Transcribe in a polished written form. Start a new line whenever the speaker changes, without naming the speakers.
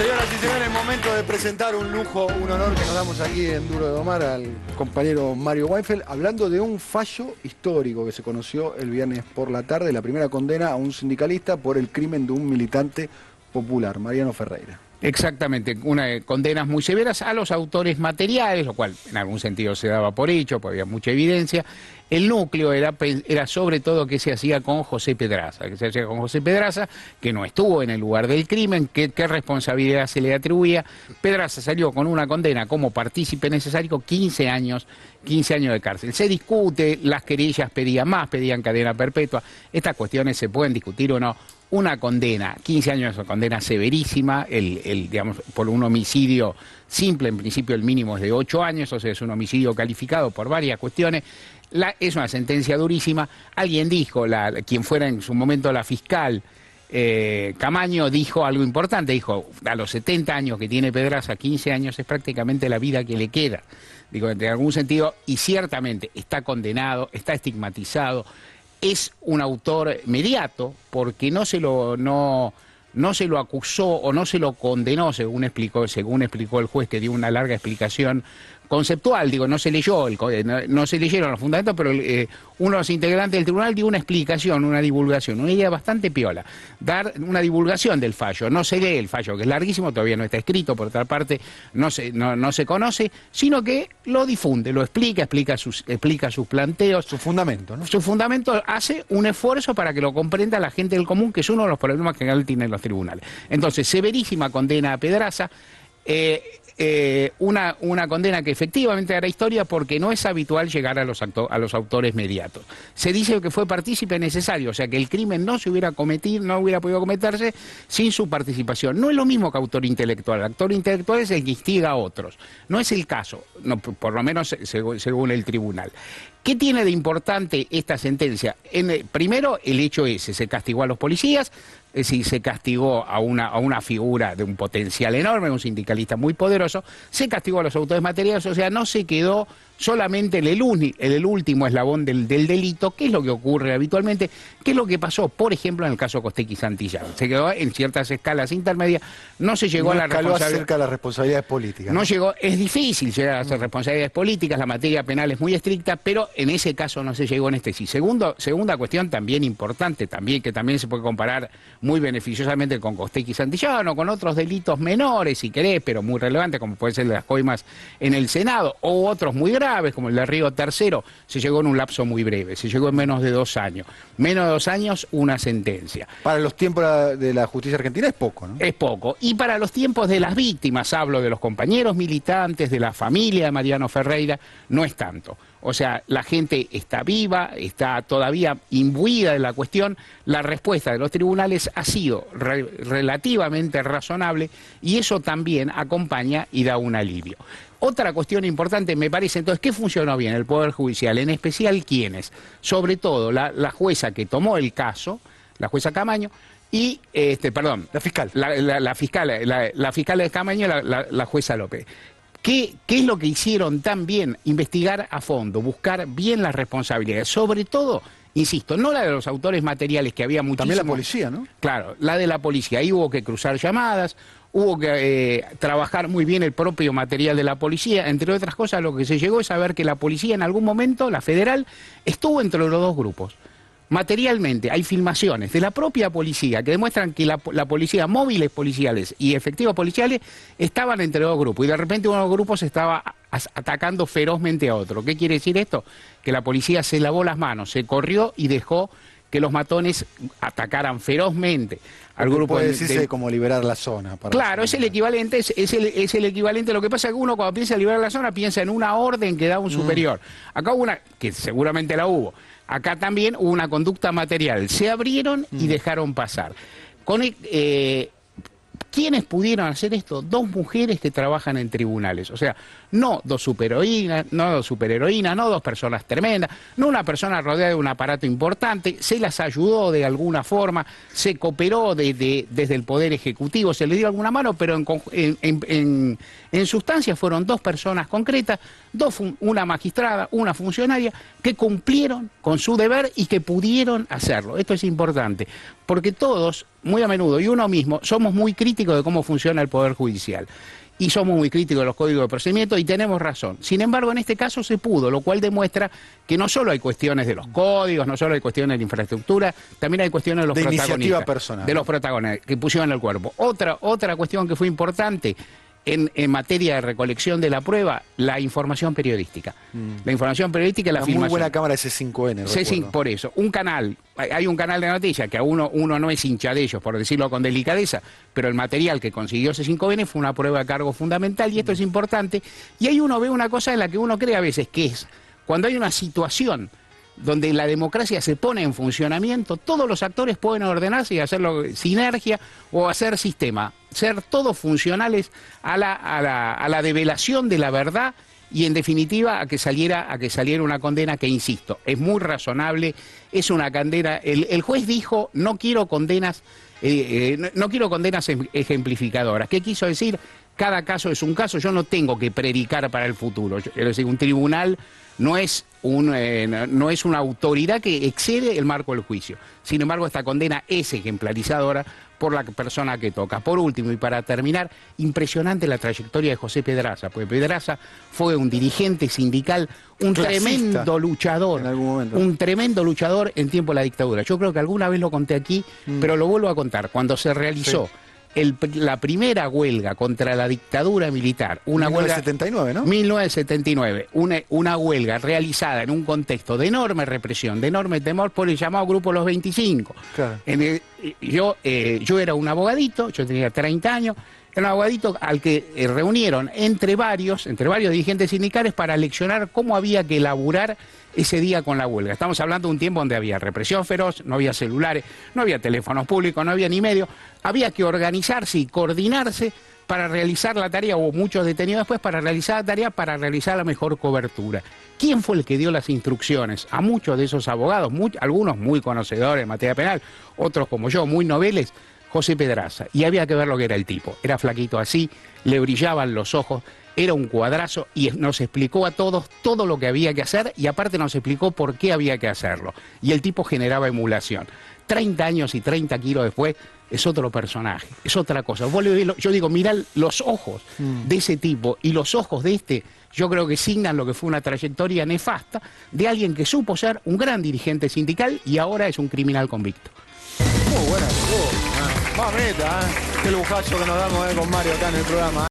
Señoras y señores, es momento de presentar un lujo, un honor que nos damos aquí en Duro de Domar al compañero Mario Weinfeld, hablando de un fallo histórico que se conoció el viernes por la tarde, la primera condena a un sindicalista por el crimen de un militante popular, Mariano Ferreira.
Exactamente, condenas muy severas a los autores materiales, lo cual en algún sentido se daba por hecho, porque había mucha evidencia. El núcleo era sobre todo qué se hacía con José Pedraza, que no estuvo en el lugar del crimen, qué responsabilidad se le atribuía. Pedraza salió con una condena como partícipe necesario, 15 años de cárcel. Se discute, las querellas pedían más, pedían cadena perpetua. Estas cuestiones se pueden discutir o no. Una condena, 15 años es una condena severísima, digamos, por un homicidio simple, en principio el mínimo es de 8 años, o sea, es un homicidio calificado por varias cuestiones. Es una sentencia durísima. Alguien dijo, quien fuera en su momento la fiscal, Camaño, dijo algo importante, dijo, a los 70 años que tiene Pedraza, 15 años es prácticamente la vida que le queda. Digo, en algún sentido, y ciertamente está condenado, está estigmatizado. Es un autor mediato porque no se lo acusó o no se lo condenó, según explicó el juez, que dio una larga explicación conceptual. Digo, no se leyeron los fundamentos, pero uno de los integrantes del tribunal dio una explicación, una divulgación, una idea bastante piola, dar una divulgación del fallo. No se lee el fallo, que es larguísimo, todavía no está escrito, por otra parte no se conoce, sino que lo difunde, lo explica sus planteos.
Su fundamento, ¿no?
Su fundamento, hace un esfuerzo para que lo comprenda la gente del común, que es uno de los problemas que en general tienen los tribunales. Entonces, severísima condena a Pedraza. Una condena que efectivamente hará historia porque no es habitual llegar a los autores mediatos. Se dice que fue partícipe necesario, o sea que el crimen no hubiera podido cometerse sin su participación. No es lo mismo que autor intelectual. El autor intelectual es el que instiga a otros. No es el caso, no, por lo menos según el tribunal. ¿Qué tiene de importante esta sentencia? Primero, el hecho ese, se castigó a los policías, es decir, se castigó a una figura de un potencial enorme, un sindicalista muy poderoso, se castigó a los autores materiales, o sea, no se quedó solamente el último eslabón del delito, que es lo que ocurre habitualmente, que es lo que pasó, por ejemplo, en el caso Costecchi Santillán. Se quedó en ciertas escalas intermedias, no se llegó a la responsabilidad.
Acerca de las responsabilidades políticas.
No llegó, es difícil llegar a hacer responsabilidades políticas, la materia penal es muy estricta, pero en ese caso no se llegó en este sí. Segunda cuestión también importante, que también se puede comparar muy beneficiosamente con Costecchi Santillán o con otros delitos menores, si querés, pero muy relevantes, como puede ser las coimas en el Senado, o otros muy graves, como el de Río Tercero, se llegó en un lapso muy breve, se llegó en menos de 2 años. Menos de 2 años, una sentencia.
Para los tiempos de la justicia argentina es poco, ¿no? Es
poco. Y para los tiempos de las víctimas, hablo de los compañeros militantes, de la familia de Mariano Ferreira, no es tanto. O sea, la gente está viva, está todavía imbuida de la cuestión. La respuesta de los tribunales ha sido relativamente razonable y eso también acompaña y da un alivio. Otra cuestión importante me parece, entonces, ¿qué funcionó bien? El Poder Judicial, en especial, ¿quiénes? Sobre todo la jueza que tomó el caso, la jueza Camaño, y,
la fiscal.
La fiscal de Camaño, la jueza López. ¿Qué es lo que hicieron tan bien? Investigar a fondo, buscar bien las responsabilidades, sobre todo, insisto, no la de los autores materiales, que había muchísimos.
También la policía, ¿no?
Claro, la de la policía. Ahí hubo que cruzar llamadas, hubo que trabajar muy bien el propio material de la policía. Entre otras cosas, lo que se llegó es saber que la policía en algún momento, la federal, estuvo entre los dos grupos. Materialmente, hay filmaciones de la propia policía que demuestran que la policía, móviles policiales y efectivos policiales, estaban entre dos grupos y de repente uno de los grupos estaba atacando ferozmente a otro. ¿Qué quiere decir esto? Que la policía se lavó las manos, se corrió y dejó que los matones atacaran ferozmente al grupo.
Puede decirse como liberar la zona.
Claro, es el equivalente, es el equivalente. Lo que pasa es que uno, cuando piensa en liberar la zona, piensa en una orden que da un superior. Acá hubo una, que seguramente la hubo. Acá también hubo una conducta material. Se abrieron y dejaron pasar. ¿Quiénes pudieron hacer esto? 2 mujeres que trabajan en tribunales. O sea, no 2 superheroínas, no 2 personas tremendas, no una persona rodeada de un aparato importante. Se las ayudó de alguna forma, se cooperó desde el Poder Ejecutivo, se les dio alguna mano, pero en sustancia fueron 2 personas concretas, una magistrada, una funcionaria, que cumplieron con su deber y que pudieron hacerlo. Esto es importante, porque todos, muy a menudo, y uno mismo, somos muy críticos críticos de cómo funciona el Poder Judicial. Y somos muy críticos de los códigos de procedimiento y tenemos razón. Sin embargo, en este caso se pudo, lo cual demuestra que no solo hay cuestiones de los códigos, no solo hay cuestiones de la infraestructura, también hay cuestiones de los protagonistas.
Iniciativa personal.
De los protagonistas que pusieron el cuerpo. Otra cuestión que fue importante en materia de recolección de la prueba, la información periodística. La información periodística y la filmación.
Muy buena cámara C5N.
C5, por eso. Un canal, hay un canal de noticias que a uno no es hincha de ellos, por decirlo con delicadeza, pero el material que consiguió C5N fue una prueba de cargo fundamental y esto es importante. Y ahí uno ve una cosa en la que uno cree a veces, que es cuando hay una situación donde la democracia se pone en funcionamiento, todos los actores pueden ordenarse y hacerlo sinergia o hacer sistema, ser todos funcionales a la develación de la verdad y en definitiva a que saliera una condena que, insisto, es muy razonable, es una condena. El juez dijo, no quiero condenas ejemplificadoras. ¿Qué quiso decir? Cada caso es un caso, yo no tengo que predicar para el futuro. Es decir, un tribunal no es una autoridad que excede el marco del juicio. Sin embargo, esta condena es ejemplarizadora por la persona que toca. Por último, y para terminar, impresionante la trayectoria de José Pedraza, porque Pedraza fue un dirigente sindical, un tremendo luchador,
en algún momento.
Un tremendo luchador en tiempo de la dictadura. Yo creo que alguna vez lo conté aquí, pero lo vuelvo a contar. Cuando se realizó la primera huelga contra la dictadura militar, una
1979,
huelga,
¿no?
1979, una huelga realizada en un contexto de enorme represión, de enorme temor por el llamado Grupo Los 25.
Claro.
Yo era un abogadito, yo tenía 30 años, era un abogadito al que reunieron entre varios dirigentes sindicales para leccionar cómo había que elaborar ese día con la huelga. Estamos hablando de un tiempo donde había represión feroz, no había celulares, no había teléfonos públicos, no había ni medios. Había que organizarse y coordinarse para realizar la tarea, o muchos detenidos después, para realizar la tarea, para realizar la mejor cobertura. ¿Quién fue el que dio las instrucciones? A muchos de esos abogados, algunos muy conocedores en materia penal, otros como yo, muy noveles, José Pedraza. Y había que ver lo que era el tipo. Era flaquito así, le brillaban los ojos, era un cuadrazo y nos explicó a todos todo lo que había que hacer y aparte nos explicó por qué había que hacerlo. Y el tipo generaba emulación. 30 años y 30 kilos después es otro personaje, es otra cosa. Yo digo, mirá los ojos de ese tipo y los ojos de este, yo creo que signan lo que fue una trayectoria nefasta de alguien que supo ser un gran dirigente sindical y ahora es un criminal convicto.
Muy buena. Mameta, qué lujazo que nos damos con Mario acá en el programa.